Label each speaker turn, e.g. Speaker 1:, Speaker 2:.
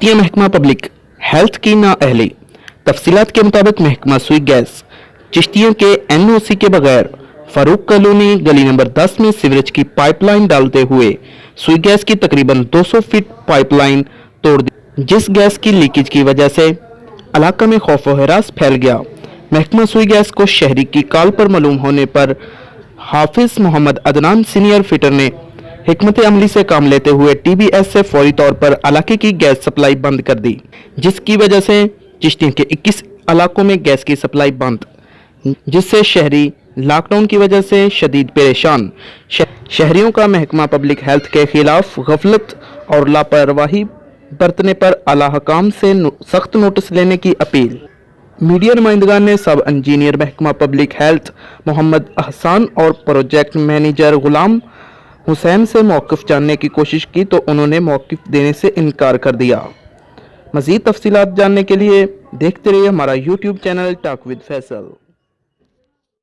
Speaker 1: चिश्तिया महकमा public health की नाअहली। तफसीलात के मुताबिक महकमा सुई गैस चिश्तिया के NOC के बगैर फारूक कॉलोनी गली नंबर 10 में सीवरेज की पाइपलाइन डालते हुए सुई गैस की तकरीबन 200 फीट पाइपलाइन तोड़ दी, जिस गैस की लीकेज की वजह से इलाका में खौफ व हरास फैल गया। महकमा सुई गैस को शहरी की कॉल पर मालूम होने पर हाफिज मोहम्मद अदनान सीनियर फिटर ने हिकमत अमली से काम लेते हुए TBS से फौरी तौर पर इलाके की गैस सप्लाई बंद कर दी, जिसकी वजह से चिश्तिया के 21 इलाकों में गैस की सप्लाई बंद, जिससे शहरी लॉकडाउन की वजह से शदीद परेशान। शहरियों का महकमा पब्लिक हेल्थ के खिलाफ गफलत और लापरवाही बरतने पर आला हकाम से सख्त नोटिस लेने की अपील। मीडिया नुमाइंदगान ने सब इंजीनियर महकमा पब्लिक हेल्थ मोहम्मद अहसान और प्रोजेक्ट मैनेजर गुलाम हुसैन से मौक़िफ़ जानने की कोशिश की तो उन्होंने मौक़िफ़ देने से इनकार कर दिया। मज़ीद तफसीलात जानने के लिए देखते रहिए हमारा YouTube channel talk with Faisal.